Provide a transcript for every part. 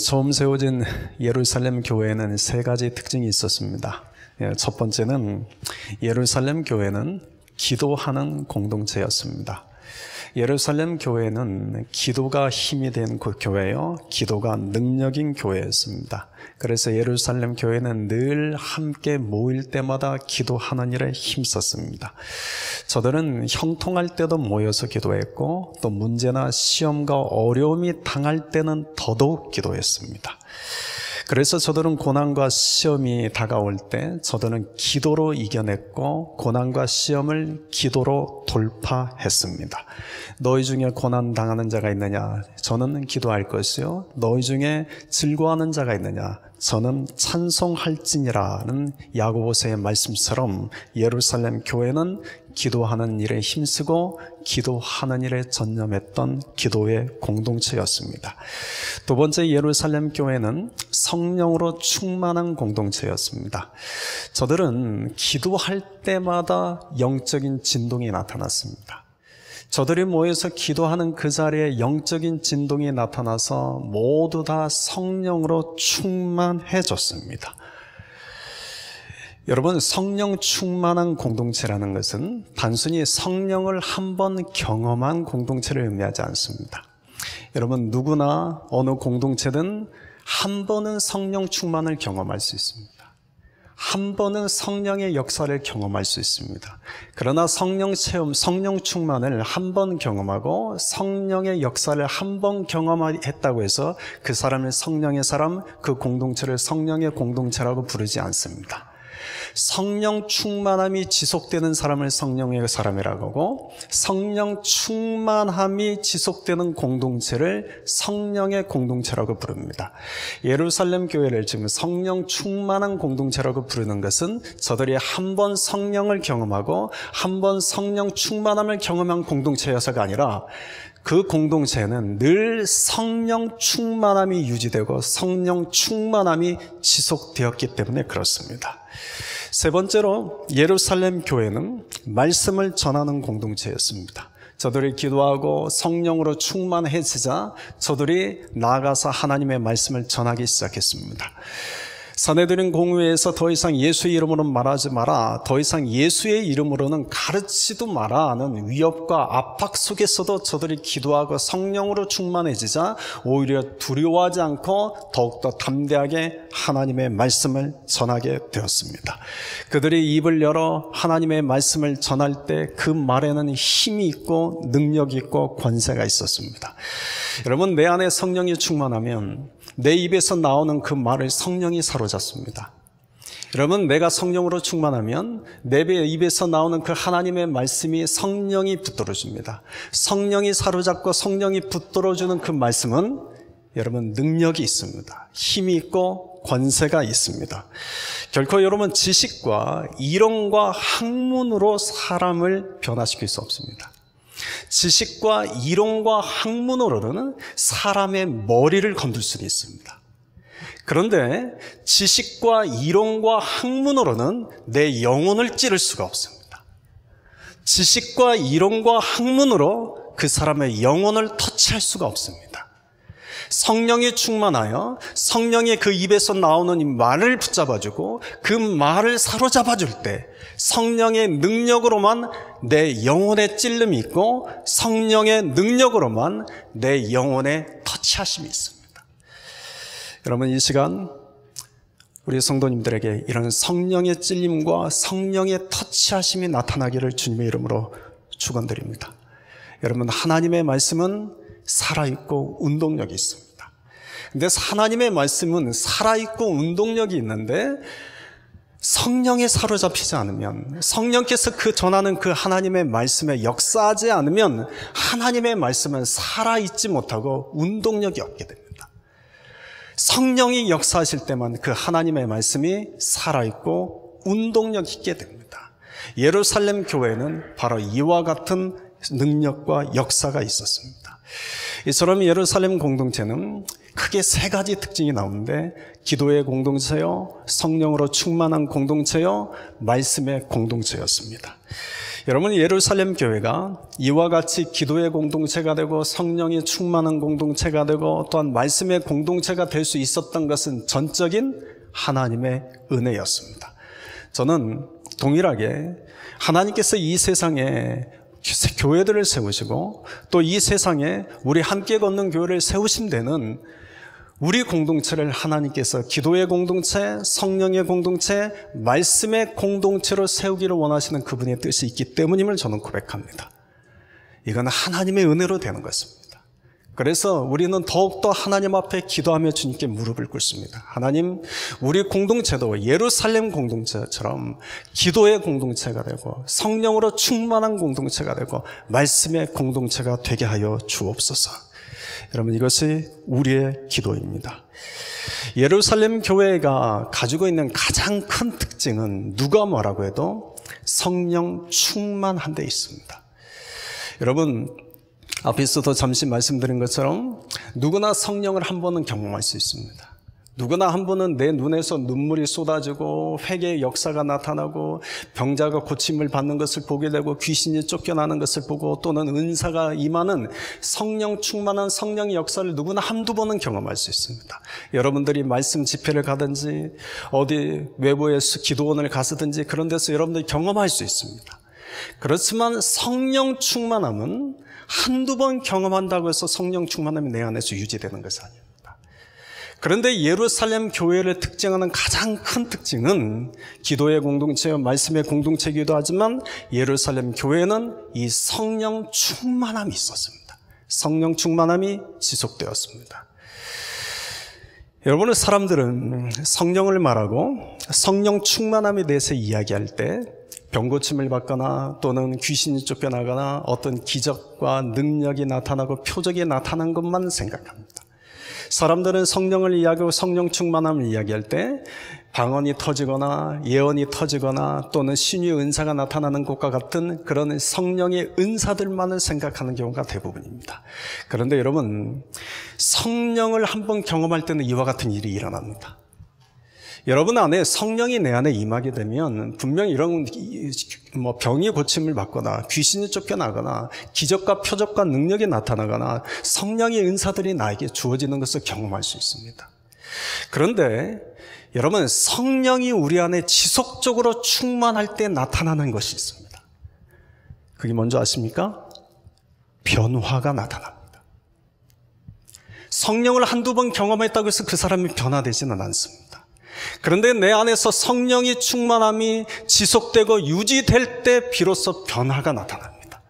처음 세워진 예루살렘 교회에는 세 가지 특징이 있었습니다. 첫 번째는 예루살렘 교회는 기도하는 공동체였습니다. 예루살렘 교회는 기도가 힘이 된 그 교회요, 기도가 능력인 교회였습니다. 그래서 예루살렘 교회는 늘 함께 모일 때마다 기도하는 일에 힘썼습니다. 저들은 형통할 때도 모여서 기도했고, 또 문제나 시험과 어려움이 당할 때는 더더욱 기도했습니다. 그래서 저들은 고난과 시험이 다가올 때 저들은 기도로 이겨냈고, 고난과 시험을 기도로 돌파했습니다. 너희 중에 고난 당하는 자가 있느냐? 저는 기도할 것이요. 너희 중에 즐거워하는 자가 있느냐? 저는 찬송할지니라는 야고보서의 말씀처럼 예루살렘 교회는 기도하는 일에 힘쓰고 기도하는 일에 전념했던 기도의 공동체였습니다. 두 번째, 예루살렘 교회는 성령으로 충만한 공동체였습니다. 저들은 기도할 때마다 영적인 진동이 나타났습니다. 저들이 모여서 기도하는 그 자리에 영적인 진동이 나타나서 모두 다 성령으로 충만해졌습니다. 여러분, 성령 충만한 공동체라는 것은 단순히 성령을 한 번 경험한 공동체를 의미하지 않습니다. 여러분, 누구나 어느 공동체든 한 번은 성령 충만을 경험할 수 있습니다. 한 번은 성령의 역사를 경험할 수 있습니다. 그러나 성령 체험, 성령 충만을 한 번 경험하고 성령의 역사를 한 번 경험했다고 해서 그 사람을 성령의 사람, 그 공동체를 성령의 공동체라고 부르지 않습니다. 성령 충만함이 지속되는 사람을 성령의 사람이라고 하고, 성령 충만함이 지속되는 공동체를 성령의 공동체라고 부릅니다. 예루살렘 교회를 지금 성령 충만한 공동체라고 부르는 것은 저들이 한 번 성령을 경험하고 한 번 성령 충만함을 경험한 공동체여서가 아니라, 그 공동체는 늘 성령 충만함이 유지되고 성령 충만함이 지속되었기 때문에 그렇습니다. 세 번째로, 예루살렘 교회는 말씀을 전하는 공동체였습니다. 저들이 기도하고 성령으로 충만해지자 저들이 나아가서 하나님의 말씀을 전하기 시작했습니다. 사내들인 공회에서 더 이상 예수의 이름으로는 말하지 마라, 더 이상 예수의 이름으로는 가르치도 마라 하는 위협과 압박 속에서도 저들이 기도하고 성령으로 충만해지자 오히려 두려워하지 않고 더욱더 담대하게 하나님의 말씀을 전하게 되었습니다. 그들이 입을 열어 하나님의 말씀을 전할 때 그 말에는 힘이 있고 능력이 있고 권세가 있었습니다. 여러분, 내 안에 성령이 충만하면 내 입에서 나오는 그 말을 성령이 사로잡습니다. 여러분, 내가 성령으로 충만하면 내 입에서 나오는 그 하나님의 말씀이 성령이 붙들어줍니다. 성령이 사로잡고 성령이 붙들어주는 그 말씀은 여러분 능력이 있습니다. 힘이 있고 권세가 있습니다. 결코 여러분 지식과 이론과 학문으로 사람을 변화시킬 수 없습니다. 지식과 이론과 학문으로는 사람의 머리를 건들 수는 있습니다. 그런데 지식과 이론과 학문으로는 내 영혼을 찌를 수가 없습니다. 지식과 이론과 학문으로 그 사람의 영혼을 터치할 수가 없습니다. 성령이 충만하여 성령이 그 입에서 나오는 이 말을 붙잡아주고 그 말을 사로잡아줄 때 성령의 능력으로만 내 영혼에 찔림이 있고 성령의 능력으로만 내 영혼에 터치하심이 있습니다. 여러분, 이 시간 우리 성도님들에게 이런 성령의 찔림과 성령의 터치하심이 나타나기를 주님의 이름으로 축원드립니다. 여러분, 하나님의 말씀은 살아있고 운동력이 있습니다. 근데 하나님의 말씀은 살아있고 운동력이 있는데 성령에 사로잡히지 않으면, 성령께서 그 전하는 그 하나님의 말씀에 역사하지 않으면 하나님의 말씀은 살아있지 못하고 운동력이 없게 됩니다. 성령이 역사하실 때만 그 하나님의 말씀이 살아있고 운동력 있게 됩니다. 예루살렘 교회는 바로 이와 같은 능력과 역사가 있었습니다. 이처럼 예루살렘 공동체는 크게 세 가지 특징이 나오는데, 기도의 공동체요, 성령으로 충만한 공동체요, 말씀의 공동체였습니다. 여러분, 예루살렘 교회가 이와 같이 기도의 공동체가 되고 성령이 충만한 공동체가 되고 또한 말씀의 공동체가 될 수 있었던 것은 전적인 하나님의 은혜였습니다. 저는 동일하게 하나님께서 이 세상에 교회들을 세우시고 또 이 세상에 우리 함께 걷는 교회를 세우신 데는 우리 공동체를 하나님께서 기도의 공동체, 성령의 공동체, 말씀의 공동체로 세우기를 원하시는 그분의 뜻이 있기 때문임을 저는 고백합니다. 이건 하나님의 은혜로 되는 것입니다. 그래서 우리는 더욱더 하나님 앞에 기도하며 주님께 무릎을 꿇습니다. 하나님, 우리 공동체도 예루살렘 공동체처럼 기도의 공동체가 되고 성령으로 충만한 공동체가 되고 말씀의 공동체가 되게 하여 주옵소서. 여러분, 이것이 우리의 기도입니다. 예루살렘 교회가 가지고 있는 가장 큰 특징은 누가 뭐라고 해도 성령 충만한 데 있습니다. 여러분, 앞에서도 잠시 말씀드린 것처럼 누구나 성령을 한 번은 경험할 수 있습니다. 누구나 한 번은 내 눈에서 눈물이 쏟아지고 회개의 역사가 나타나고 병자가 고침을 받는 것을 보게 되고 귀신이 쫓겨나는 것을 보고 또는 은사가 임하는 성령 충만한 성령의 역사를 누구나 한두 번은 경험할 수 있습니다. 여러분들이 말씀 집회를 가든지 어디 외부의 기도원을 가서든지 그런 데서 여러분들이 경험할 수 있습니다. 그렇지만 성령 충만함은 한두 번 경험한다고 해서 성령 충만함이 내 안에서 유지되는 것이 아닙니다. 그런데 예루살렘 교회를 특징하는 가장 큰 특징은 기도의 공동체와 말씀의 공동체이기도 하지만 예루살렘 교회는 이 성령 충만함이 있었습니다. 성령 충만함이 지속되었습니다. 여러분의 사람들은 성령을 말하고 성령 충만함에 대해서 이야기할 때 병고침을 받거나 또는 귀신이 쫓겨나거나 어떤 기적과 능력이 나타나고 표적이 나타난 것만 생각합니다. 사람들은 성령을 이야기하고 성령 충만함을 이야기할 때 방언이 터지거나 예언이 터지거나 또는 신유의 은사가 나타나는 것과 같은 그런 성령의 은사들만을 생각하는 경우가 대부분입니다. 그런데 여러분, 성령을 한번 경험할 때는 이와 같은 일이 일어납니다. 여러분 안에 성령이 내 안에 임하게 되면 분명히 이런 병이 고침을 받거나 귀신이 쫓겨나거나 기적과 표적과 능력이 나타나거나 성령의 은사들이 나에게 주어지는 것을 경험할 수 있습니다. 그런데 여러분, 성령이 우리 안에 지속적으로 충만할 때 나타나는 것이 있습니다. 그게 뭔지 아십니까? 변화가 나타납니다. 성령을 한두 번 경험했다고 해서 그 사람이 변화되지는 않습니다. 그런데 내 안에서 성령이 충만함이 지속되고 유지될 때 비로소 변화가 나타납니다.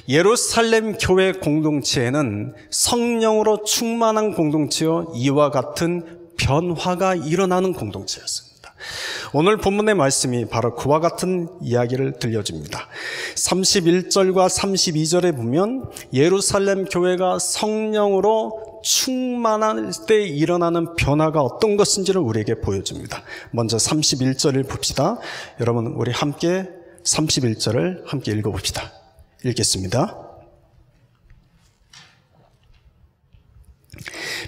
예루살렘 교회 공동체에는 성령으로 충만한 공동체요, 이와 같은 변화가 일어나는 공동체였습니다. 오늘 본문의 말씀이 바로 그와 같은 이야기를 들려줍니다. 31절과 32절에 보면 예루살렘 교회가 성령으로 충만할 때 일어나는 변화가 어떤 것인지를 우리에게 보여줍니다. 먼저 31절을 봅시다. 여러분, 우리 함께 31절을 함께 읽어봅시다. 읽겠습니다.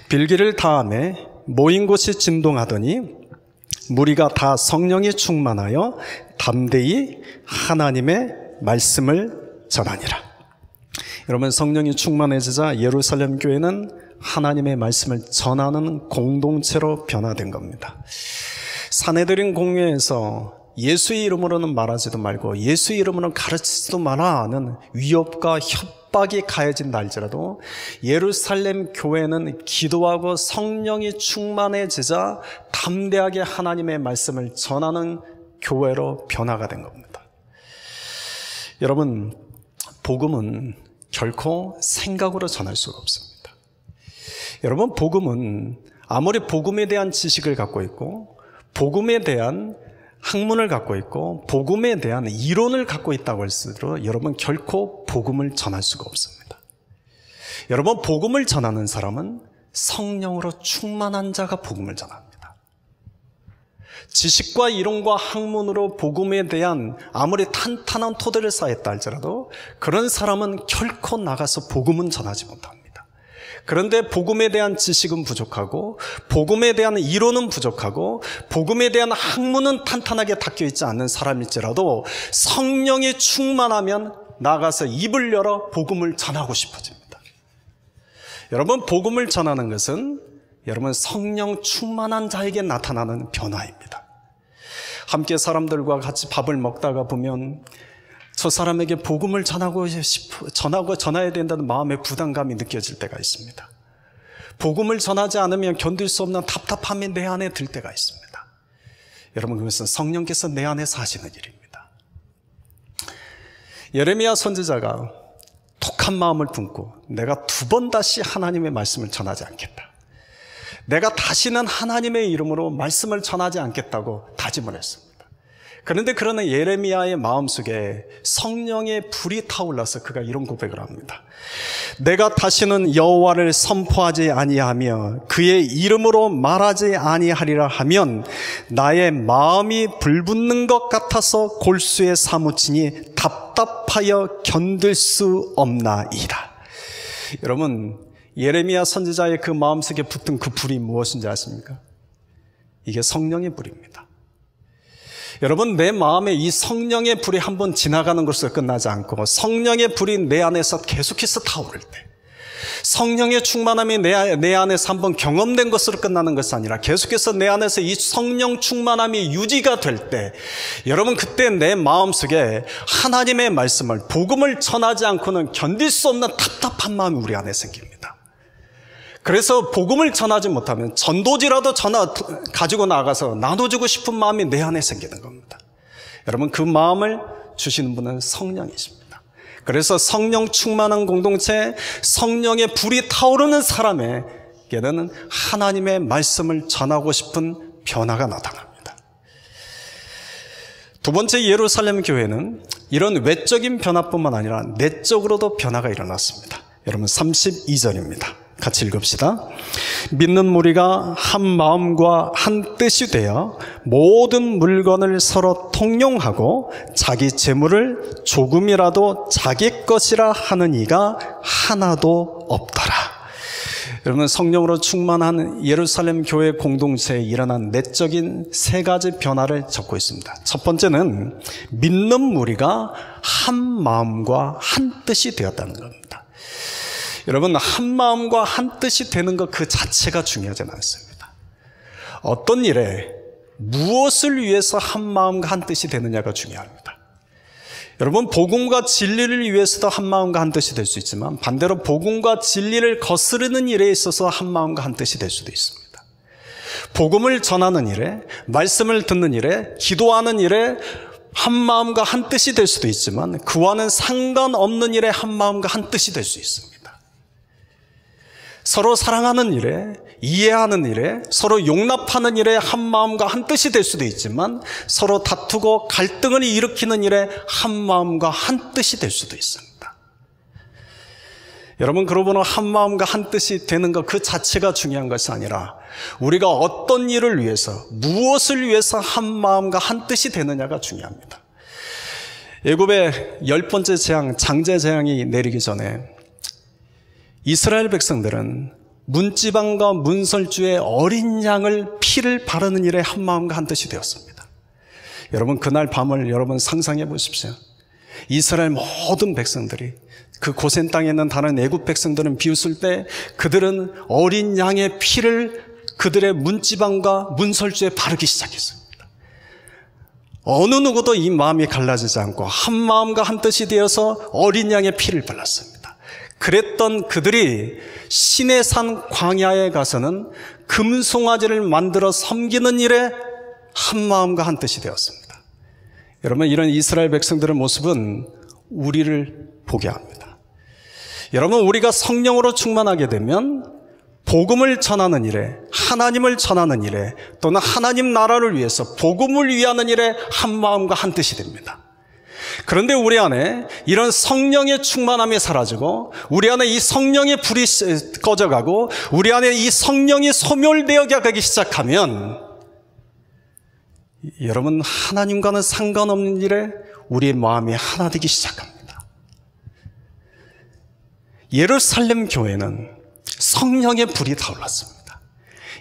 빌기를 다하매 모인 곳이 진동하더니 무리가 다 성령이 충만하여 담대히 하나님의 말씀을 전하니라. 여러분, 성령이 충만해지자 예루살렘 교회는 하나님의 말씀을 전하는 공동체로 변화된 겁니다. 사내들인 공회에서 예수의 이름으로는 말하지도 말고 예수의 이름으로는 가르치지도 마라 하는 위협과 협박이 가해진다 할지라도 예루살렘 교회는 기도하고 성령이 충만해지자 담대하게 하나님의 말씀을 전하는 교회로 변화가 된 겁니다. 여러분, 복음은 결코 생각으로 전할 수가 없습니다. 여러분, 복음은 아무리 복음에 대한 지식을 갖고 있고 복음에 대한 학문을 갖고 있고 복음에 대한 이론을 갖고 있다고 할수록 여러분, 결코 복음을 전할 수가 없습니다. 여러분, 복음을 전하는 사람은 성령으로 충만한 자가 복음을 전합니다. 지식과 이론과 학문으로 복음에 대한 아무리 탄탄한 토대를 쌓았다 할지라도 그런 사람은 결코 나가서 복음은 전하지 못합니다. 그런데 복음에 대한 지식은 부족하고 복음에 대한 이론은 부족하고 복음에 대한 학문은 탄탄하게 닦여 있지 않는 사람일지라도 성령이 충만하면 나가서 입을 열어 복음을 전하고 싶어집니다. 여러분, 복음을 전하는 것은 여러분 성령 충만한 자에게 나타나는 변화입니다. 함께 사람들과 같이 밥을 먹다가 보면 저 사람에게 복음을 전해야 된다는 마음의 부담감이 느껴질 때가 있습니다. 복음을 전하지 않으면 견딜 수 없는 답답함이 내 안에 들 때가 있습니다. 여러분, 그것은 성령께서 내 안에 사시는 일입니다. 예레미야 선지자가 독한 마음을 품고 내가 두 번 다시 하나님의 말씀을 전하지 않겠다. 내가 다시는 하나님의 이름으로 말씀을 전하지 않겠다고 다짐을 했습니다. 그런데 그러는 예레미야의 마음속에 성령의 불이 타올라서 그가 이런 고백을 합니다. 내가 다시는 여호와를 선포하지 아니하며 그의 이름으로 말하지 아니하리라 하면 나의 마음이 불붙는 것 같아서 골수에 사무치니 답답하여 견딜 수 없나이다. 여러분, 예레미야 선지자의 그 마음속에 붙은 그 불이 무엇인지 아십니까? 이게 성령의 불입니다. 여러분, 내 마음에 이 성령의 불이 한번 지나가는 것으로 끝나지 않고 성령의 불이 내 안에서 계속해서 타오를 때, 성령의 충만함이 내 안에서 한번 경험된 것으로 끝나는 것이 아니라 계속해서 내 안에서 이 성령 충만함이 유지가 될 때, 여러분, 그때 내 마음속에 하나님의 말씀을, 복음을 전하지 않고는 견딜 수 없는 답답한 마음이 우리 안에 생깁니다. 그래서 복음을 전하지 못하면 전도지라도 가지고 나가서 나눠주고 싶은 마음이 내 안에 생기는 겁니다. 여러분, 그 마음을 주시는 분은 성령이십니다. 그래서 성령 충만한 공동체, 성령의 불이 타오르는 사람에게는 하나님의 말씀을 전하고 싶은 변화가 나타납니다. 두 번째, 예루살렘 교회는 이런 외적인 변화뿐만 아니라 내적으로도 변화가 일어났습니다. 여러분, 32절입니다. 같이 읽읍시다. 믿는 무리가 한 마음과 한 뜻이 되어 모든 물건을 서로 통용하고 자기 재물을 조금이라도 자기 것이라 하는 이가 하나도 없더라. 여러분, 성령으로 충만한 예루살렘 교회 공동체에 일어난 내적인 세 가지 변화를 적고 있습니다. 첫 번째는 믿는 무리가 한 마음과 한 뜻이 되었다는 겁니다. 여러분, 한 마음과 한 뜻이 되는 것 그 자체가 중요하지는 않습니다. 어떤 일에 무엇을 위해서 한 마음과 한 뜻이 되느냐가 중요합니다. 여러분, 복음과 진리를 위해서도 한 마음과 한 뜻이 될 수 있지만 반대로 복음과 진리를 거스르는 일에 있어서 한 마음과 한 뜻이 될 수도 있습니다. 복음을 전하는 일에, 말씀을 듣는 일에, 기도하는 일에 한 마음과 한 뜻이 될 수도 있지만 그와는 상관없는 일에 한 마음과 한 뜻이 될 수 있습니다. 서로 사랑하는 일에, 이해하는 일에, 서로 용납하는 일에 한 마음과 한 뜻이 될 수도 있지만 서로 다투고 갈등을 일으키는 일에 한 마음과 한 뜻이 될 수도 있습니다. 여러분, 그러므로 한 마음과 한 뜻이 되는 것 그 자체가 중요한 것이 아니라 우리가 어떤 일을 위해서, 무엇을 위해서 한 마음과 한 뜻이 되느냐가 중요합니다. 애굽의 10번째 재앙, 장제 재앙이 내리기 전에 이스라엘 백성들은 문지방과 문설주의 어린 양을 피를 바르는 일에 한 마음과 한 뜻이 되었습니다. 여러분, 그날 밤을 여러분 상상해 보십시오. 이스라엘 모든 백성들이 그 고센 땅에 있는 다른 애굽 백성들은 비웃을 때 그들은 어린 양의 피를 그들의 문지방과 문설주에 바르기 시작했습니다. 어느 누구도 이 마음이 갈라지지 않고 한 마음과 한 뜻이 되어서 어린 양의 피를 발랐습니다. 그랬던 그들이 시내산 광야에 가서는 금송아지를 만들어 섬기는 일에 한 마음과 한 뜻이 되었습니다. 여러분, 이런 이스라엘 백성들의 모습은 우리를 보게 합니다. 여러분, 우리가 성령으로 충만하게 되면 복음을 전하는 일에, 하나님을 전하는 일에, 또는 하나님 나라를 위해서 복음을 위하는 일에 한 마음과 한 뜻이 됩니다. 그런데 우리 안에 이런 성령의 충만함이 사라지고 우리 안에 이 성령의 불이 꺼져가고 우리 안에 이 성령이 소멸되어 가기 시작하면 여러분, 하나님과는 상관없는 일에 우리의 마음이 하나 되기 시작합니다. 예루살렘 교회는 성령의 불이 타올랐습니다.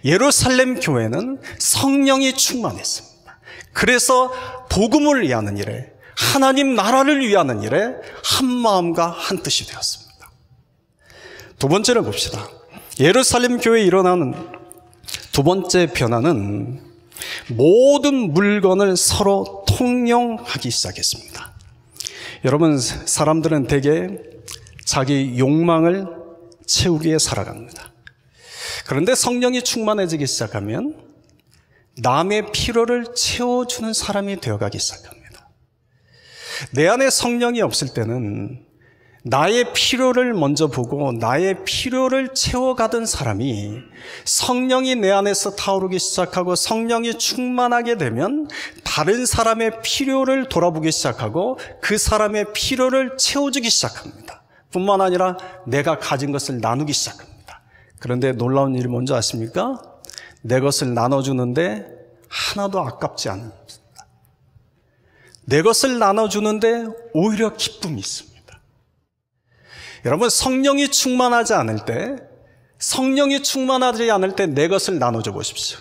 예루살렘 교회는 성령이 충만했습니다. 그래서 복음을 위하는 일에, 하나님 나라를 위하는 일에 한 마음과 한 뜻이 되었습니다. 두 번째를 봅시다. 예루살렘 교회에 일어나는 두 번째 변화는 모든 물건을 서로 통용하기 시작했습니다. 여러분, 사람들은 대개 자기 욕망을 채우기 위해 살아갑니다. 그런데 성령이 충만해지기 시작하면 남의 필요를 채워주는 사람이 되어가기 시작합니다. 내 안에 성령이 없을 때는 나의 필요를 먼저 보고 나의 필요를 채워가던 사람이 성령이 내 안에서 타오르기 시작하고 성령이 충만하게 되면 다른 사람의 필요를 돌아보기 시작하고 그 사람의 필요를 채워주기 시작합니다. 뿐만 아니라 내가 가진 것을 나누기 시작합니다. 그런데 놀라운 일이 뭔지 아십니까? 내 것을 나눠주는데 하나도 아깝지 않습니다. 내 것을 나눠주는데 오히려 기쁨이 있습니다. 여러분, 성령이 충만하지 않을 때 내 것을 나눠줘 보십시오.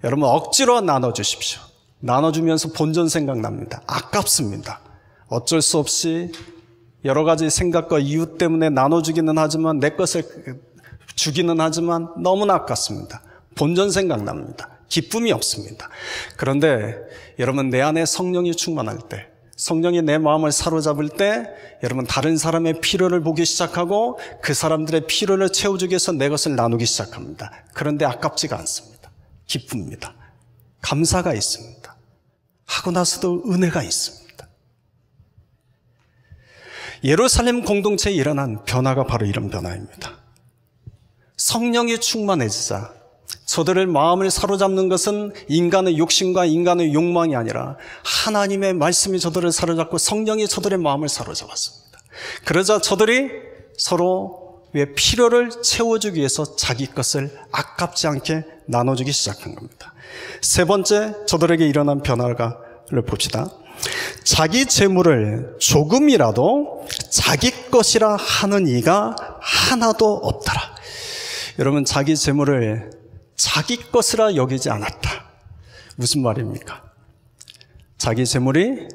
여러분, 억지로 나눠주십시오. 나눠주면서 본전 생각납니다. 아깝습니다. 어쩔 수 없이 여러 가지 생각과 이유 때문에 나눠주기는 하지만, 내 것을 주기는 하지만 너무나 아깝습니다. 본전 생각납니다. 기쁨이 없습니다. 그런데 여러분, 내 안에 성령이 충만할 때, 성령이 내 마음을 사로잡을 때 여러분, 다른 사람의 필요를 보기 시작하고 그 사람들의 필요를 채워주기 위해서 내 것을 나누기 시작합니다. 그런데 아깝지가 않습니다. 기쁩니다. 감사가 있습니다. 하고 나서도 은혜가 있습니다. 예루살렘 공동체에 일어난 변화가 바로 이런 변화입니다. 성령이 충만해지자 저들의 마음을 사로잡는 것은 인간의 욕심과 인간의 욕망이 아니라 하나님의 말씀이 저들을 사로잡고 성령이 저들의 마음을 사로잡았습니다. 그러자 저들이 서로의 필요를 채워주기 위해서 자기 것을 아깝지 않게 나눠주기 시작한 겁니다. 세 번째, 저들에게 일어난 변화를 봅시다. 자기 재물을 조금이라도 자기 것이라 하는 이가 하나도 없더라. 여러분, 자기 재물을 자기 것이라 여기지 않았다. 무슨 말입니까? 자기 재물이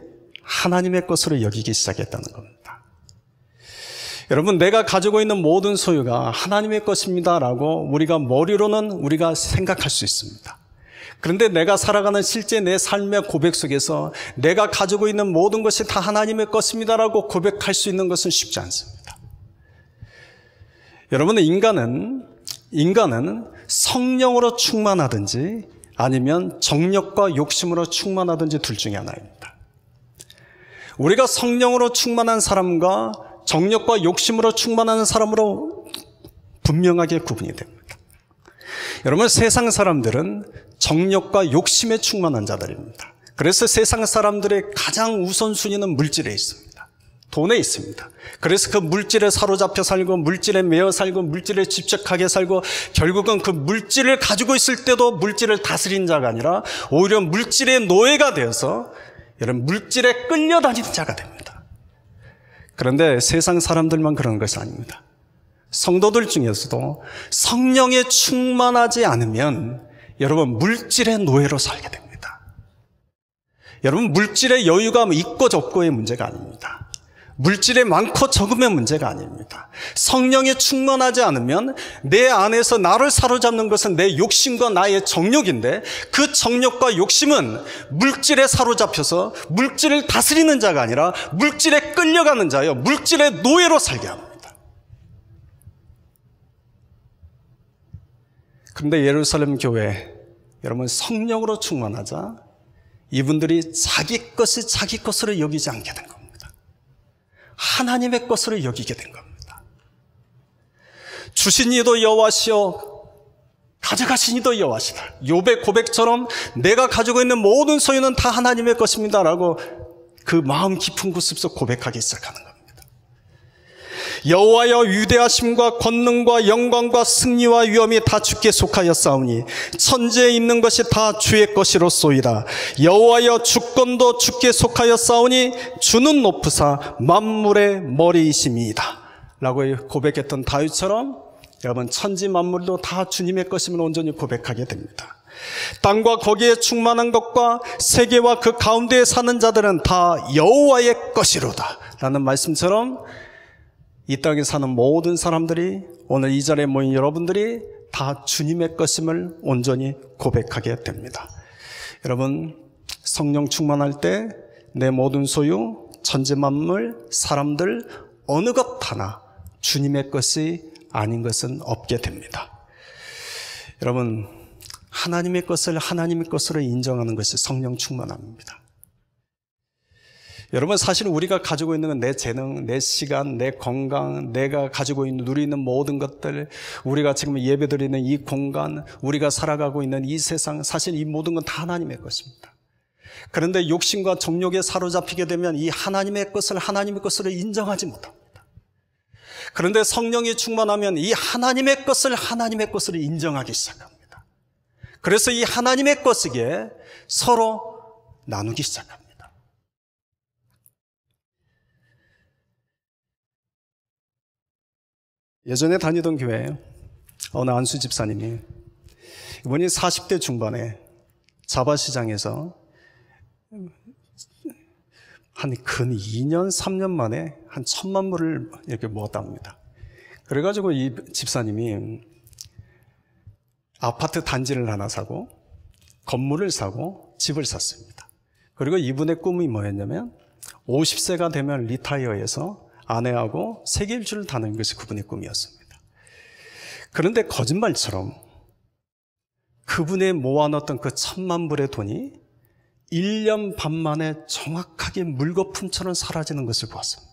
하나님의 것으로 여기기 시작했다는 겁니다. 여러분, 내가 가지고 있는 모든 소유가 하나님의 것입니다라고 우리가 생각할 수 있습니다. 그런데 내가 살아가는 실제 내 삶의 고백 속에서 내가 가지고 있는 모든 것이 다 하나님의 것입니다라고 고백할 수 있는 것은 쉽지 않습니다. 여러분, 인간은 성령으로 충만하든지 아니면 정욕과 욕심으로 충만하든지 둘 중에 하나입니다. 우리가 성령으로 충만한 사람과 정욕과 욕심으로 충만한 사람으로 분명하게 구분이 됩니다. 여러분, 세상 사람들은 정욕과 욕심에 충만한 자들입니다. 그래서 세상 사람들의 가장 우선순위는 물질에 있습니다. 돈에 있습니다. 그래서 그 물질에 사로잡혀 살고 물질에 매여 살고 물질에 집착하게 살고 결국은 그 물질을 가지고 있을 때도 물질을 다스린 자가 아니라 오히려 물질의 노예가 되어서 여러분, 물질에 끌려다니는 자가 됩니다. 그런데 세상 사람들만 그런 것이 아닙니다. 성도들 중에서도 성령에 충만하지 않으면 여러분, 물질의 노예로 살게 됩니다. 여러분, 물질의 여유가 있고 적고의 문제가 아닙니다. 물질의 많고 적음의 문제가 아닙니다. 성령에 충만하지 않으면 내 안에서 나를 사로잡는 것은 내 욕심과 나의 정욕인데 그 정욕과 욕심은 물질에 사로잡혀서 물질을 다스리는 자가 아니라 물질에 끌려가는 자요, 물질의 노예로 살게 합니다. 그런데 예루살렘 교회, 여러분, 성령으로 충만하자 이분들이 자기 것이 자기 것으로 여기지 않게 된 겁니다. 하나님의 것으로 여기게 된 겁니다. 주신 이도 여호와시요 가져가신 이도 여호와시다. 욥의 고백처럼 내가 가지고 있는 모든 소유는 다 하나님의 것입니다라고 그 마음 깊은 곳에서 고백하기 시작하는 겁니다. 여호와여, 위대하심과 권능과 영광과 승리와 위엄이 다 주께 속하였사오니 천지에 있는 것이 다 주의 것이로소이다. 여호와여, 주권도 주께 속하였사오니 주는 높으사 만물의 머리이심이다 라고 고백했던 다윗처럼 여러분, 천지 만물도 다 주님의 것임을 온전히 고백하게 됩니다. 땅과 거기에 충만한 것과 세계와 그 가운데에 사는 자들은 다 여호와의 것이로다 라는 말씀처럼 이 땅에 사는 모든 사람들이, 오늘 이 자리에 모인 여러분들이 다 주님의 것임을 온전히 고백하게 됩니다. 여러분, 성령 충만할 때 내 모든 소유, 천지 만물, 사람들 어느 것 하나 주님의 것이 아닌 것은 없게 됩니다. 여러분, 하나님의 것을 하나님의 것으로 인정하는 것이 성령 충만함입니다. 여러분, 사실 우리가 가지고 있는 건 내 재능, 내 시간, 내 건강, 내가 가지고 있는, 누리는 모든 것들, 우리가 지금 예배드리는 이 공간, 우리가 살아가고 있는 이 세상, 사실 이 모든 건 다 하나님의 것입니다. 그런데 욕심과 정욕에 사로잡히게 되면 이 하나님의 것을 하나님의 것으로 인정하지 못합니다. 그런데 성령이 충만하면 이 하나님의 것을 하나님의 것으로 인정하기 시작합니다. 그래서 이 하나님의 것에게 서로 나누기 시작합니다. 예전에 다니던 교회에 어느 안수 집사님이, 이분이 40대 중반에 자바시장에서 한 근 2년, 3년 만에 한 1,000만 불을 이렇게 모았답니다. 그래가지고 이 집사님이 아파트 단지를 하나 사고, 건물을 사고, 집을 샀습니다. 그리고 이분의 꿈이 뭐였냐면 50세가 되면 리타이어해서 아내하고 세계 일주를 다니는 것이 그분의 꿈이었습니다. 그런데 거짓말처럼 그분의 모아놨던 그 1,000만 불의 돈이 1년 반 만에 정확하게 물거품처럼 사라지는 것을 보았습니다.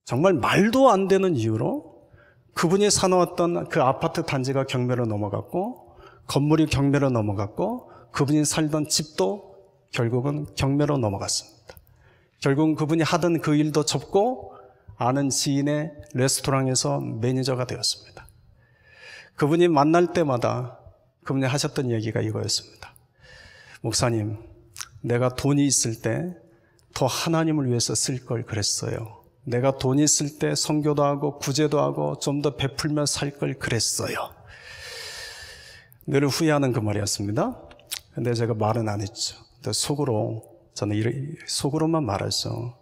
정말 말도 안 되는 이유로 그분이 사놓았던 그 아파트 단지가 경매로 넘어갔고, 건물이 경매로 넘어갔고, 그분이 살던 집도 결국은 경매로 넘어갔습니다. 결국은 그분이 하던 그 일도 접고 아는 지인의 레스토랑에서 매니저가 되었습니다. 그분이 만날 때마다 그분이 하셨던 얘기가 이거였습니다. 목사님, 내가 돈이 있을 때 더 하나님을 위해서 쓸 걸 그랬어요. 내가 돈이 있을 때 선교도 하고 구제도 하고 좀 더 베풀며 살 걸 그랬어요. 늘 후회하는 그 말이었습니다. 근데 제가 말은 안 했죠. 근데 저는 속으로만 말했죠.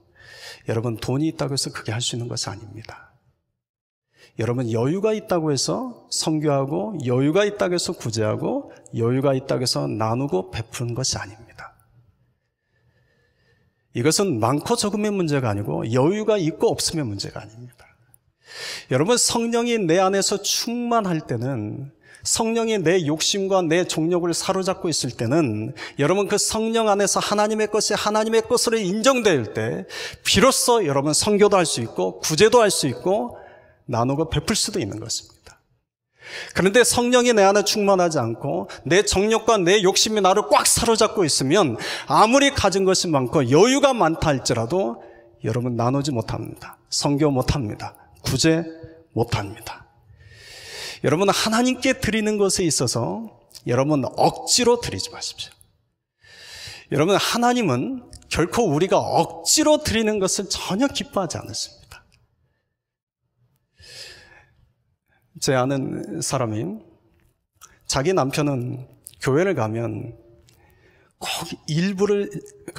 여러분, 돈이 있다고 해서 그게 할 수 있는 것이 아닙니다. 여러분, 여유가 있다고 해서 선교하고, 여유가 있다고 해서 구제하고, 여유가 있다고 해서 나누고 베푸는 것이 아닙니다. 이것은 많고 적음의 문제가 아니고 여유가 있고 없음의 문제가 아닙니다. 여러분, 성령이 내 안에서 충만할 때는, 성령이 내 욕심과 내 정욕을 사로잡고 있을 때는, 여러분, 그 성령 안에서 하나님의 것이 하나님의 것으로 인정될 때 비로소 여러분 선교도 할 수 있고 구제도 할 수 있고 나누고 베풀 수도 있는 것입니다. 그런데 성령이 내 안에 충만하지 않고 내 정욕과 내 욕심이 나를 꽉 사로잡고 있으면 아무리 가진 것이 많고 여유가 많다 할지라도 여러분 나누지 못합니다. 선교 못합니다. 구제 못합니다. 여러분, 하나님께 드리는 것에 있어서 여러분 억지로 드리지 마십시오. 여러분, 하나님은 결코 우리가 억지로 드리는 것을 전혀 기뻐하지 않으십니다. 제 아는 사람이 자기 남편은 교회를 가면 꼭 일부를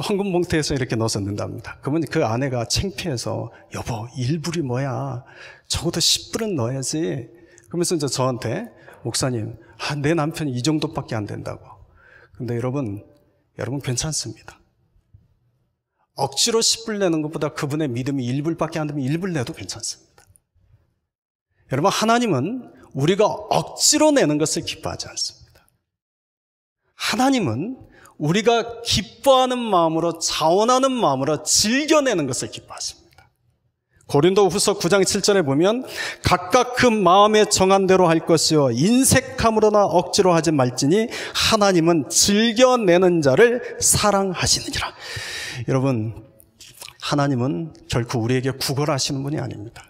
헌금 봉투에서 이렇게 넣어서 넣는답니다. 그러면 그 아내가 창피해서, 여보, 일불이 뭐야? 적어도 10불은 넣어야지. 그러면서 이제 저한테, 목사님, 내 남편이 이 정도밖에 안 된다고. 근데 여러분 괜찮습니다. 억지로 10불 내는 것보다 그분의 믿음이 1불밖에 안 되면 1불 내도 괜찮습니다. 여러분, 하나님은 우리가 억지로 내는 것을 기뻐하지 않습니다. 하나님은 우리가 기뻐하는 마음으로, 자원하는 마음으로 즐겨내는 것을 기뻐하십니다. 고린도후서 9장 7절에 보면 각각 그 마음에 정한 대로 할 것이요 인색함으로나 억지로 하지 말지니 하나님은 즐겨내는 자를 사랑하시느니라. 여러분, 하나님은 결코 우리에게 구걸하시는 분이 아닙니다.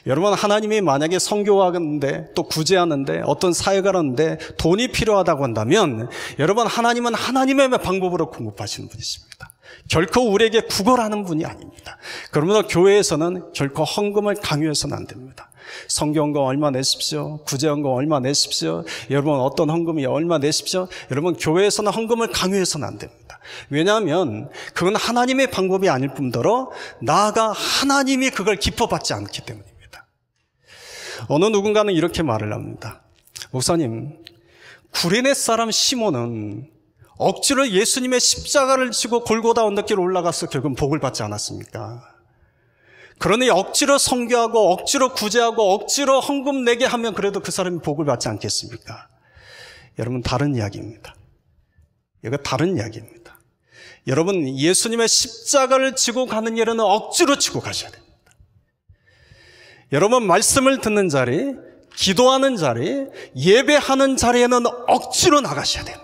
여러분, 하나님이 만약에 선교하는데 또 구제하는데 어떤 사역을 하는데 돈이 필요하다고 한다면 여러분, 하나님은 하나님의 방법으로 공급하시는 분이십니다. 결코 우리에게 구걸하는 분이 아닙니다. 그러므로 교회에서는 결코 헌금을 강요해서는 안 됩니다. 선교헌금 얼마 내십시오. 구제헌금 얼마 내십시오. 여러분, 어떤 헌금이 얼마 내십시오. 여러분, 교회에서는 헌금을 강요해서는 안 됩니다. 왜냐하면 그건 하나님의 방법이 아닐 뿐더러 나아가 하나님이 그걸 기뻐받지 않기 때문입니다. 어느 누군가는 이렇게 말을 합니다. 목사님, 구레네 사람 시몬은 억지로 예수님의 십자가를 지고 골고다 언덕길 올라가서 결국 복을 받지 않았습니까? 그러니 억지로 선교하고 억지로 구제하고 억지로 헌금 내게 하면 그래도 그 사람이 복을 받지 않겠습니까? 여러분, 다른 이야기입니다. 이거 다른 이야기입니다. 여러분, 예수님의 십자가를 지고 가는 일은 억지로 지고 가셔야 됩니다. 여러분, 말씀을 듣는 자리, 기도하는 자리, 예배하는 자리에는 억지로 나가셔야 됩니다.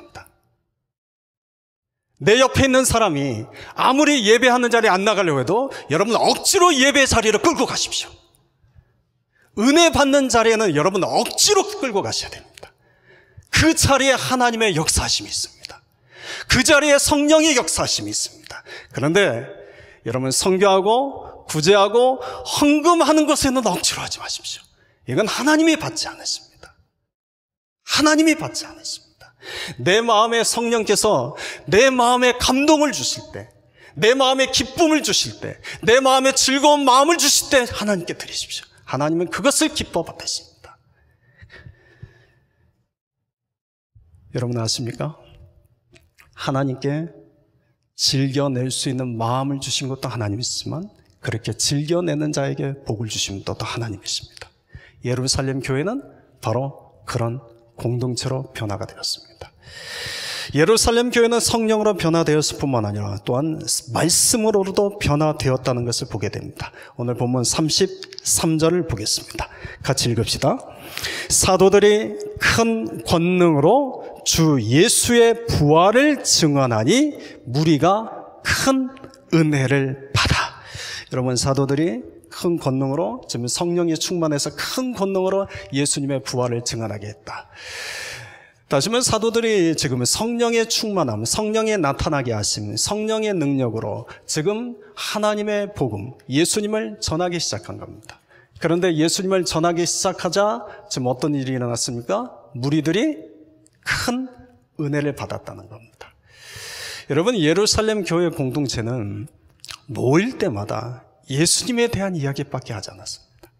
내 옆에 있는 사람이 아무리 예배하는 자리에 안 나가려고 해도 여러분 억지로 예배 자리를 끌고 가십시오. 은혜 받는 자리에는 여러분 억지로 끌고 가셔야 됩니다. 그 자리에 하나님의 역사하심이 있습니다. 그 자리에 성령의 역사하심이 있습니다. 그런데 여러분, 선교하고 구제하고 헌금하는 것에는 억지로 하지 마십시오. 이건 하나님이 받지 않으십니다. 하나님이 받지 않으십니다. 내 마음에 성령께서 내 마음에 감동을 주실 때, 내 마음에 기쁨을 주실 때, 내 마음에 즐거운 마음을 주실 때 하나님께 드리십시오. 하나님은 그것을 기뻐 받으십니다. 여러분 아십니까? 하나님께 즐겨낼 수 있는 마음을 주신 것도 하나님이시지만 그렇게 즐겨내는 자에게 복을 주신 것도 하나님이십니다. 예루살렘 교회는 바로 그런 공동체로 변화가 되었습니다. 예루살렘 교회는 성령으로 변화되었을 뿐만 아니라 또한 말씀으로도 변화되었다는 것을 보게 됩니다. 오늘 본문 33절을 보겠습니다. 같이 읽읍시다. 사도들이 큰 권능으로 주 예수의 부활을 증언하니 무리가 큰 은혜를 받아. 여러분, 사도들이 큰 권능으로, 지금 성령이 충만해서 큰 권능으로 예수님의 부활을 증언하게 했다. 다시 말해 사도들이 지금 성령의 충만함, 성령의 나타나게 하심, 성령의 능력으로 지금 하나님의 복음, 예수님을 전하기 시작한 겁니다. 그런데 예수님을 전하기 시작하자 지금 어떤 일이 일어났습니까? 무리들이 큰 은혜를 받았다는 겁니다. 여러분, 예루살렘 교회 공동체는 모일 때마다 예수님에 대한 이야기밖에 하지 않았습니다.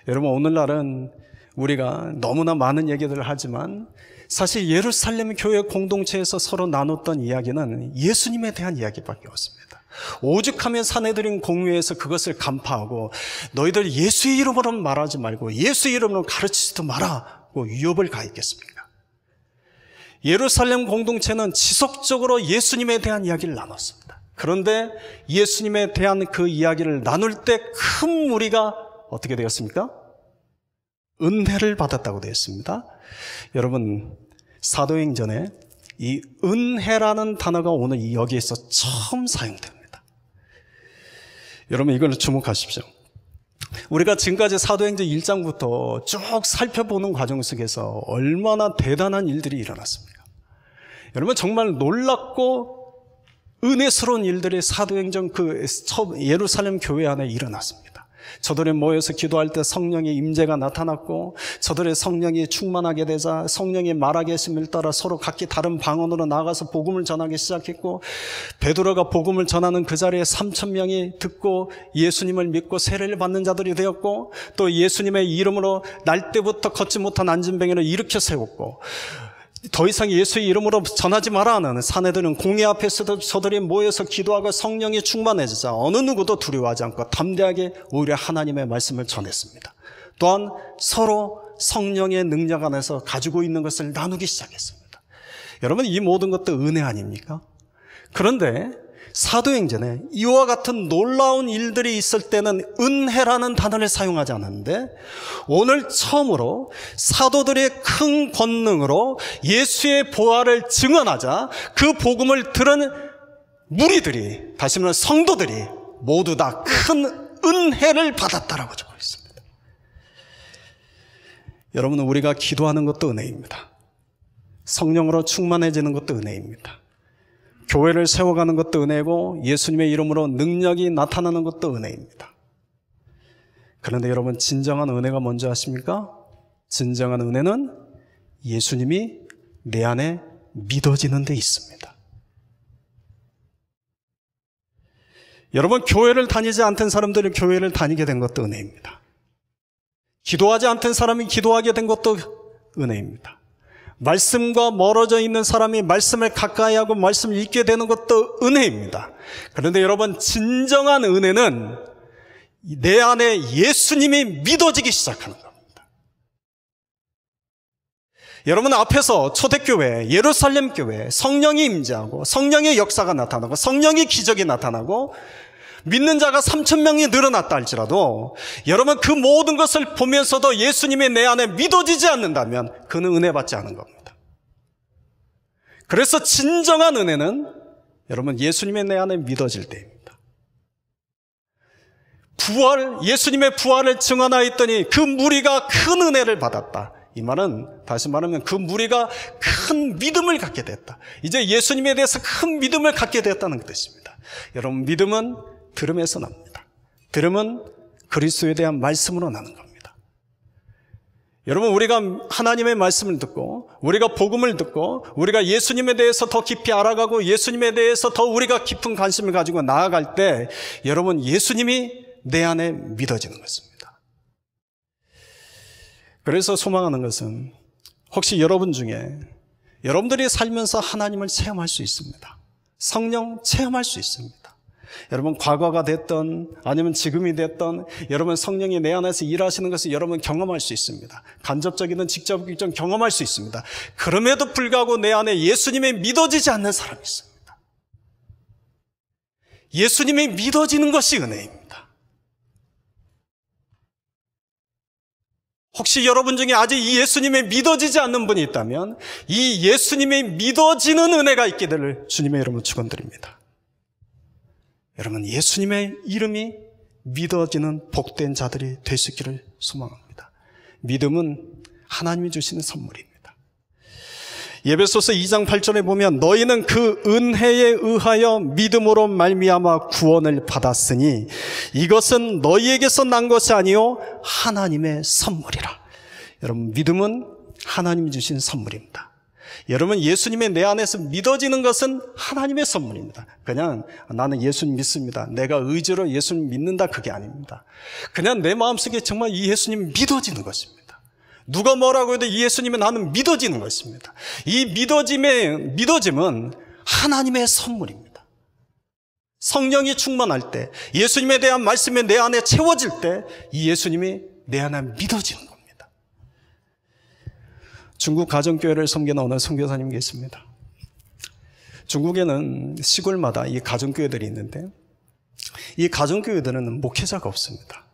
여러분, 오늘날은 우리가 너무나 많은 얘기들을 하지만 사실 예루살렘 교회 공동체에서 서로 나눴던 이야기는 예수님에 대한 이야기밖에 없습니다. 오죽하면 사내들인 공회에서 그것을 간파하고 너희들 예수의 이름으로 말하지 말고 예수의 이름으로 가르치지도 마라고 위협을 가했겠습니까? 예루살렘 공동체는 지속적으로 예수님에 대한 이야기를 나눴습니다. 그런데 예수님에 대한 그 이야기를 나눌 때 큰 무리가 어떻게 되었습니까? 은혜를 받았다고 되어 있습니다. 여러분, 사도행전에 이 은혜라는 단어가 오늘 여기에서 처음 사용됩니다. 여러분, 이걸 주목하십시오. 우리가 지금까지 사도행전 1장부터 쭉 살펴보는 과정 속에서 얼마나 대단한 일들이 일어났습니까? 여러분, 정말 놀랍고 은혜스러운 일들이 사도행전 그 예루살렘 교회 안에 일어났습니다. 저들이 모여서 기도할 때 성령의 임재가 나타났고, 저들의 성령이 충만하게 되자 성령이 말하게 하심을 따라 서로 각기 다른 방언으로 나가서 복음을 전하기 시작했고, 베드로가 복음을 전하는 그 자리에 3,000명이 듣고 예수님을 믿고 세례를 받는 자들이 되었고, 또 예수님의 이름으로 날 때부터 걷지 못한 안진뱅이를 일으켜 세웠고, 더 이상 예수의 이름으로 전하지 마라 하는 사내들은 공회 앞에서도 저들이 모여서 기도하고 성령이 충만해지자 어느 누구도 두려워하지 않고 담대하게 오히려 하나님의 말씀을 전했습니다. 또한 서로 성령의 능력 안에서 가지고 있는 것을 나누기 시작했습니다. 여러분, 이 모든 것도 은혜 아닙니까? 그런데 사도행전에 이와 같은 놀라운 일들이 있을 때는 은혜라는 단어를 사용하지 않았는데, 오늘 처음으로 사도들의 큰 권능으로 예수의 부활을 증언하자 그 복음을 들은 무리들이, 다시 말하면 성도들이 모두 다 큰 은혜를 받았다라고 적고 있습니다. 여러분, 우리가 기도하는 것도 은혜입니다. 성령으로 충만해지는 것도 은혜입니다. 교회를 세워가는 것도 은혜고 예수님의 이름으로 능력이 나타나는 것도 은혜입니다. 그런데 여러분, 진정한 은혜가 뭔지 아십니까? 진정한 은혜는 예수님이 내 안에 믿어지는 데 있습니다. 여러분, 교회를 다니지 않던 사람들이 교회를 다니게 된 것도 은혜입니다. 기도하지 않던 사람이 기도하게 된 것도 은혜입니다. 말씀과 멀어져 있는 사람이 말씀을 가까이 하고 말씀을 읽게 되는 것도 은혜입니다. 그런데 여러분, 진정한 은혜는 내 안에 예수님이 믿어지기 시작하는 겁니다. 여러분, 앞에서 초대교회, 예루살렘 교회, 성령이 임재하고 성령의 역사가 나타나고 성령의 기적이 나타나고 믿는 자가 3,000명이 늘어났다 할지라도 여러분, 그 모든 것을 보면서도 예수님이 내 안에 믿어지지 않는다면 그는 은혜 받지 않은 겁니다. 그래서 진정한 은혜는 여러분, 예수님이 내 안에 믿어질 때입니다. 예수님의 부활을 증언하였더니 그 무리가 큰 은혜를 받았다. 이 말은 다시 말하면 그 무리가 큰 믿음을 갖게 됐다. 이제 예수님에 대해서 큰 믿음을 갖게 되었다는 뜻입니다. 여러분, 믿음은 들음에서 납니다. 들음은 그리스도에 대한 말씀으로 나는 겁니다. 여러분, 우리가 하나님의 말씀을 듣고 우리가 복음을 듣고 우리가 예수님에 대해서 더 깊이 알아가고 예수님에 대해서 더 우리가 깊은 관심을 가지고 나아갈 때 여러분, 예수님이 내 안에 믿어지는 것입니다. 그래서 소망하는 것은 혹시 여러분 중에 여러분들이 살면서 하나님을 체험할 수 있습니다. 성령 체험할 수 있습니다. 여러분, 과거가 됐던 아니면 지금이 됐던 여러분, 성령이 내 안에서 일하시는 것을 여러분 경험할 수 있습니다. 간접적이든 직접적이든 경험할 수 있습니다. 그럼에도 불구하고 내 안에 예수님이 믿어지지 않는 사람이 있습니다. 예수님이 믿어지는 것이 은혜입니다. 혹시 여러분 중에 아직 이 예수님이 믿어지지 않는 분이 있다면 이 예수님이 믿어지는 은혜가 있게 될 주님의 이름으로 축원드립니다. 여러분, 예수님의 이름이 믿어지는 복된 자들이 될 수 있기를 소망합니다. 믿음은 하나님이 주시는 선물입니다. 에베소서 2장 8절에 보면 너희는 그 은혜에 의하여 믿음으로 말미암아 구원을 받았으니 이것은 너희에게서 난 것이 아니요 하나님의 선물이라. 여러분, 믿음은 하나님이 주신 선물입니다. 여러분, 예수님의 내 안에서 믿어지는 것은 하나님의 선물입니다. 그냥 나는 예수님 믿습니다, 내가 의지로 예수님 믿는다, 그게 아닙니다. 그냥 내 마음속에 정말 이 예수님 믿어지는 것입니다. 누가 뭐라고 해도 이 예수님은 나는 믿어지는 것입니다. 이 믿어짐은 하나님의 선물입니다. 성령이 충만할 때, 예수님에 대한 말씀이 내 안에 채워질 때 이 예수님이 내 안에 믿어지는 겁니다. 중국 가정교회를 섬기는 어느 선교사님이 계십니다. 중국에는 시골마다 이 가정교회들이 있는데 이 가정교회들은 목회자가 없습니다.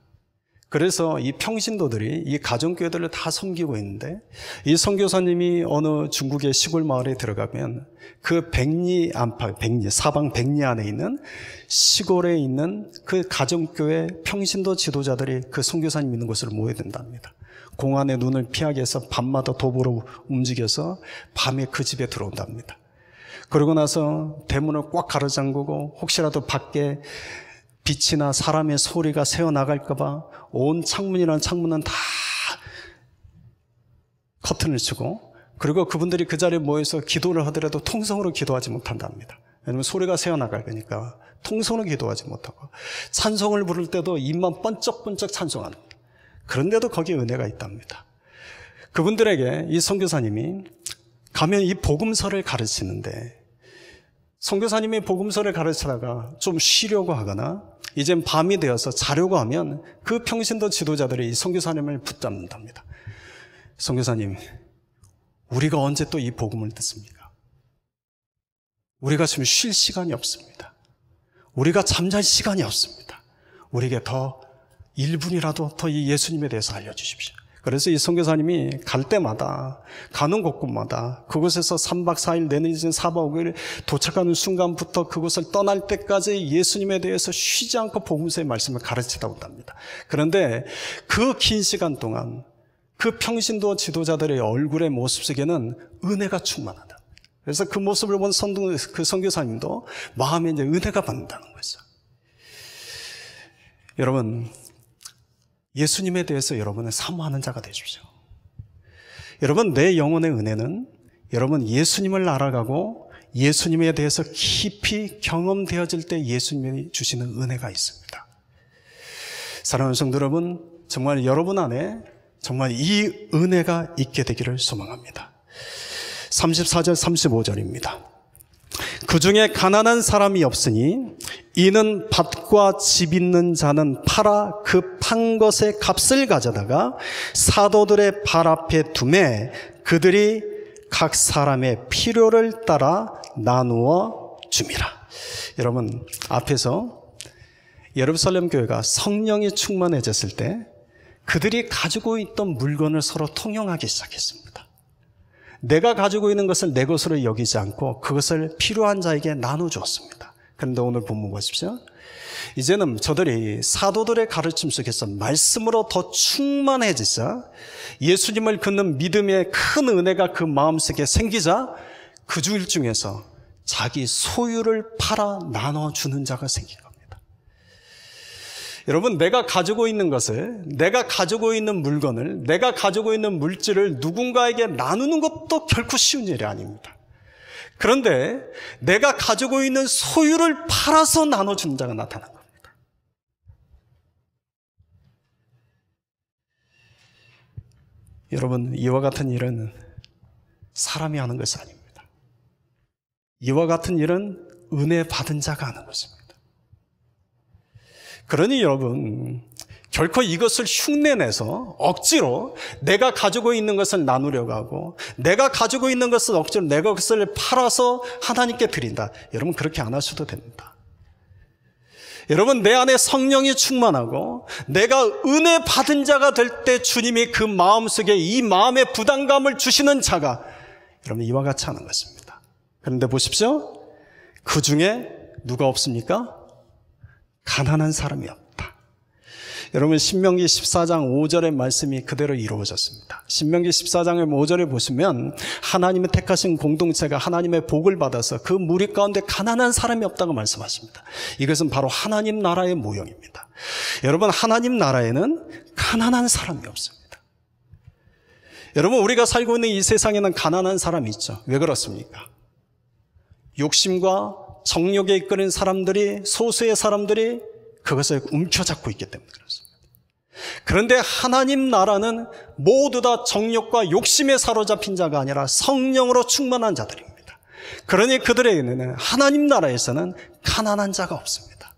그래서 이 평신도들이 이 가정교회들을 다 섬기고 있는데 이 선교사님이 어느 중국의 시골 마을에 들어가면 그 백리 안팎, 사방 백리 안에 있는 시골에 있는 그 가정교회 평신도 지도자들이 그 선교사님 있는 곳으로 모여든답니다. 공안의 눈을 피하기 위해서 밤마다 도보로 움직여서 밤에 그 집에 들어온답니다. 그러고 나서 대문을 꽉 가로잠그고 혹시라도 밖에 빛이나 사람의 소리가 새어나갈까 봐 온 창문이라는 창문은 다 커튼을 치고, 그리고 그분들이 그 자리에 모여서 기도를 하더라도 통성으로 기도하지 못한답니다. 왜냐하면 소리가 새어나갈 거니까 통성으로 기도하지 못하고, 찬송을 부를 때도 입만 번쩍번쩍 찬송합니다. 그런데도 거기에 은혜가 있답니다. 그분들에게 이 선교사님이 가면 이 복음서를 가르치는데, 선교사님이 복음서를 가르치다가 좀 쉬려고 하거나 이젠 밤이 되어서 자려고 하면 그 평신도 지도자들이 이 선교사님을 붙잡는답니다. 선교사님, 우리가 언제 또 이 복음을 듣습니까? 우리가 지금 쉴 시간이 없습니다. 우리가 잠잘 시간이 없습니다. 우리에게 더 1분이라도 더 이 예수님에 대해서 알려주십시오. 그래서 이 선교사님이 갈 때마다, 가는 곳곳마다 그곳에서 3박 4일 내내는 4박 5일 도착하는 순간부터 그곳을 떠날 때까지 예수님에 대해서 쉬지 않고 복음서의 말씀을 가르치다 온답니다. 그런데 그 긴 시간 동안 그 평신도 지도자들의 얼굴의 모습 속에는 은혜가 충만하다. 그래서 그 모습을 본 그 선교사님도 마음에 이제 은혜가 받는다는 거죠. 여러분, 예수님에 대해서 여러분은 사모하는 자가 되십시오. 여러분, 내 영혼의 은혜는 여러분 예수님을 알아가고 예수님에 대해서 깊이 경험되어질 때 예수님이 주시는 은혜가 있습니다. 사랑하는 성도 여러분, 정말 여러분 안에 정말 이 은혜가 있게 되기를 소망합니다. 34절 35절입니다. 그 중에 가난한 사람이 없으니 이는 밭과 집 있는 자는 팔아 그 판 것의 값을 가져다가 사도들의 발 앞에 두매 그들이 각 사람의 필요를 따라 나누어 줌이라. 여러분, 앞에서 예루살렘 교회가 성령이 충만해졌을 때 그들이 가지고 있던 물건을 서로 통용하기 시작했습니다. 내가 가지고 있는 것을 내 것으로 여기지 않고 그것을 필요한 자에게 나눠주었습니다. 그런데 오늘 본문 보십시오. 이제는 저들이 사도들의 가르침 속에서 말씀으로 더 충만해지자 예수님을 믿는 믿음의 큰 은혜가 그 마음속에 생기자 그 주일 중에서 자기 소유를 팔아 나눠주는 자가 생긴 겁니다. 여러분, 내가 가지고 있는 것을, 내가 가지고 있는 물건을, 내가 가지고 있는 물질을 누군가에게 나누는 것도 결코 쉬운 일이 아닙니다. 그런데 내가 가지고 있는 소유를 팔아서 나눠주는 자가 나타난 겁니다. 여러분, 이와 같은 일은 사람이 하는 것이 아닙니다. 이와 같은 일은 은혜 받은 자가 하는 것입니다. 그러니 여러분, 결코 이것을 흉내내서 억지로 내가 가지고 있는 것을 나누려고 하고 내가 가지고 있는 것을 억지로 내 것을 팔아서 하나님께 드린다. 여러분, 그렇게 안 하셔도 됩니다. 여러분, 내 안에 성령이 충만하고 내가 은혜 받은 자가 될 때 주님이 그 마음속에 이 마음의 부담감을 주시는 자가 여러분 이와 같이 하는 것입니다. 그런데 보십시오. 그 중에 누가 없습니까? 가난한 사람이 없다. 여러분, 신명기 14장 5절의 말씀이 그대로 이루어졌습니다. 신명기 14장의 5절에 보시면 하나님의 택하신 공동체가 하나님의 복을 받아서 그 무리 가운데 가난한 사람이 없다고 말씀하십니다. 이것은 바로 하나님 나라의 모형입니다. 여러분, 하나님 나라에는 가난한 사람이 없습니다. 여러분, 우리가 살고 있는 이 세상에는 가난한 사람이 있죠. 왜 그렇습니까? 욕심과 정욕에 이끌린 사람들이, 소수의 사람들이 그것을 움켜잡고 있기 때문에 그렇습니다. 그런데 하나님 나라는 모두 다 정욕과 욕심에 사로잡힌 자가 아니라 성령으로 충만한 자들입니다. 그러니 그들에게는 하나님 나라에서는 가난한 자가 없습니다.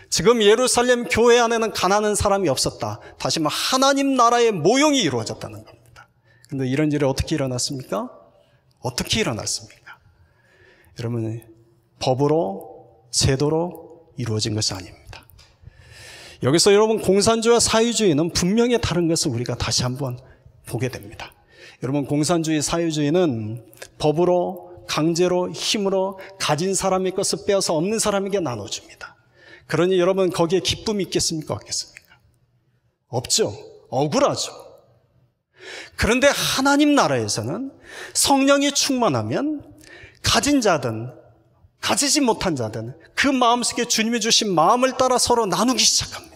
지금 예루살렘 교회 안에는 가난한 사람이 없었다. 다시 말해 하나님 나라의 모형이 이루어졌다는 겁니다. 그런데 이런 일이 어떻게 일어났습니까? 어떻게 일어났습니까? 여러분, 법으로, 제도로 이루어진 것이 아닙니다. 여기서 여러분, 공산주의와 사회주의는 분명히 다른 것을 우리가 다시 한번 보게 됩니다. 여러분, 공산주의, 사회주의는 법으로, 강제로, 힘으로 가진 사람의 것을 빼앗아 없는 사람에게 나눠줍니다. 그러니 여러분, 거기에 기쁨이 있겠습니까? 없겠습니까? 없죠. 억울하죠. 그런데 하나님 나라에서는 성령이 충만하면 가진 자든 가지지 못한 자든 그 마음속에 주님이 주신 마음을 따라 서로 나누기 시작합니다.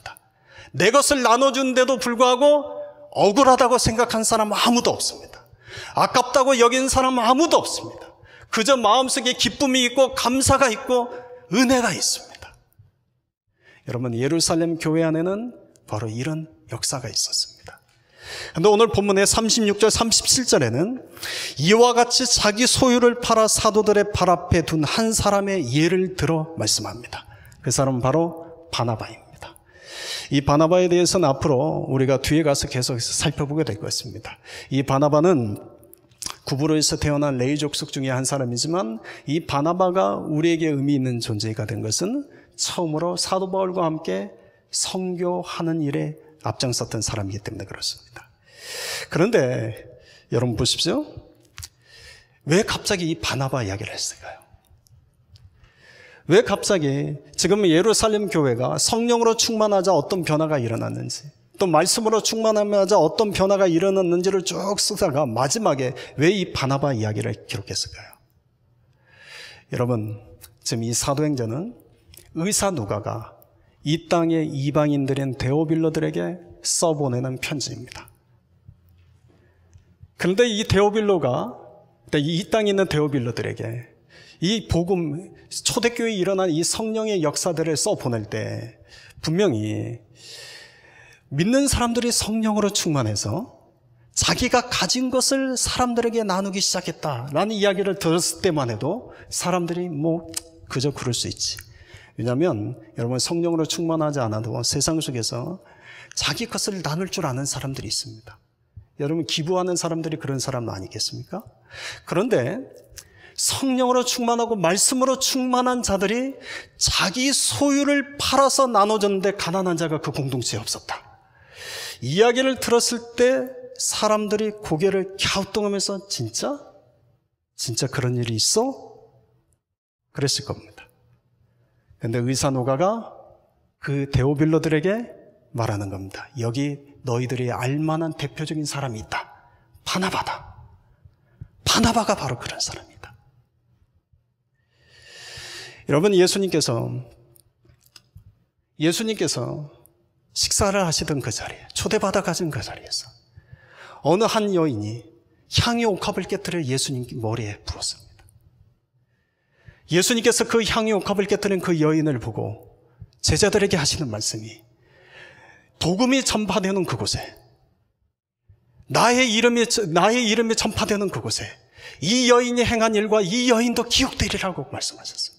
내 것을 나눠주는데도 불구하고 억울하다고 생각한 사람 아무도 없습니다. 아깝다고 여긴 사람 아무도 없습니다. 그저 마음속에 기쁨이 있고 감사가 있고 은혜가 있습니다. 여러분, 예루살렘 교회 안에는 바로 이런 역사가 있었습니다. 그런데 오늘 본문의 36절 37절에는 이와 같이 자기 소유를 팔아 사도들의 발 앞에 둔 한 사람의 예를 들어 말씀합니다. 그 사람은 바로 바나바입니다. 이 바나바에 대해서는 앞으로 우리가 뒤에 가서 계속 살펴보게 될 것입니다. 이 바나바는 구브로에서 태어난 레위 족속 중에 한 사람이지만 이 바나바가 우리에게 의미 있는 존재가 된 것은 처음으로 사도 바울과 함께 선교하는 일에 앞장섰던 사람이기 때문에 그렇습니다. 그런데 여러분 보십시오. 왜 갑자기 이 바나바 이야기를 했을까요? 왜 갑자기 지금 예루살렘 교회가 성령으로 충만하자 어떤 변화가 일어났는지 또 말씀으로 충만하면서 어떤 변화가 일어났는지를 쭉 쓰다가 마지막에 왜 이 바나바 이야기를 기록했을까요? 여러분, 지금 이 사도행전은 의사 누가가 이 땅의 이방인들인 데오빌로들에게 써보내는 편지입니다. 그런데 이 데오빌로가 이 땅에 있는 데오빌로들에게 이 복음, 초대교회에 일어난 이 성령의 역사들을 써보낼 때 분명히 믿는 사람들이 성령으로 충만해서 자기가 가진 것을 사람들에게 나누기 시작했다라는 이야기를 들었을 때만 해도 사람들이 그저 그럴 수 있지. 왜냐하면 여러분, 성령으로 충만하지 않아도 세상 속에서 자기 것을 나눌 줄 아는 사람들이 있습니다. 여러분, 기부하는 사람들이 그런 사람 아니겠습니까? 그런데 성령으로 충만하고 말씀으로 충만한 자들이 자기 소유를 팔아서 나눠줬는데 가난한 자가 그 공동체에 없었다. 이야기를 들었을 때 사람들이 고개를 갸우뚱하면서 진짜 그런 일이 있어? 그랬을 겁니다. 그런데 의사 노가가 그 데오빌로들에게 말하는 겁니다. 여기 너희들이 알만한 대표적인 사람이 있다. 바나바다. 바나바가 바로 그런 사람이다. 여러분, 예수님께서 식사를 하시던 그 자리에, 초대받아 가진 그 자리에서 어느 한 여인이 향유 옥합을 깨뜨려 예수님 머리에 부었습니다. 예수님께서 그 향유 옥합을 깨뜨린 그 여인을 보고 제자들에게 하시는 말씀이, 복음이 전파되는 그곳에, 나의 이름이 전파되는 그곳에 이 여인이 행한 일과 이 여인도 기억되리라고 말씀하셨습니다.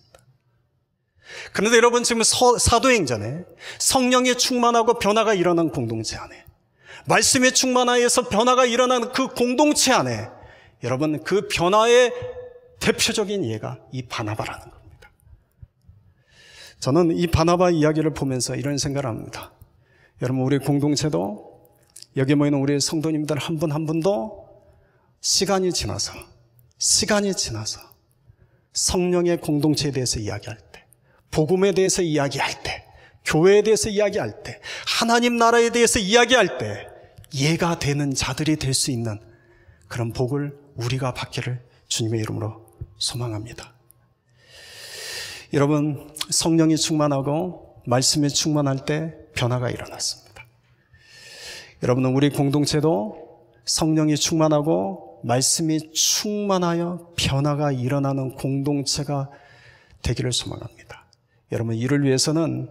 그런데 여러분, 지금 사도행전에 성령에 충만하고 변화가 일어난 공동체 안에, 말씀에 충만하여서 변화가 일어나는 그 공동체 안에, 여러분, 그 변화의 대표적인 예가 이 바나바라는 겁니다. 저는 이 바나바 이야기를 보면서 이런 생각을 합니다. 여러분, 우리 공동체도 여기 모이는 우리 성도님들 한 분 한 분도 시간이 지나서 성령의 공동체에 대해서 이야기할 때, 복음에 대해서 이야기할 때, 교회에 대해서 이야기할 때, 하나님 나라에 대해서 이야기할 때 예가 되는 자들이 될 수 있는 그런 복을 우리가 받기를 주님의 이름으로 소망합니다. 여러분, 성령이 충만하고 말씀이 충만할 때 변화가 일어났습니다. 여러분, 우리 공동체도 성령이 충만하고 말씀이 충만하여 변화가 일어나는 공동체가 되기를 소망합니다. 여러분, 이를 위해서는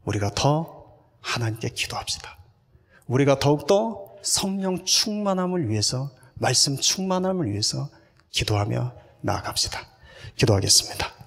우리가 더 하나님께 기도합시다. 우리가 더욱더 성령 충만함을 위해서, 말씀 충만함을 위해서 기도하며 나아갑시다. 기도하겠습니다.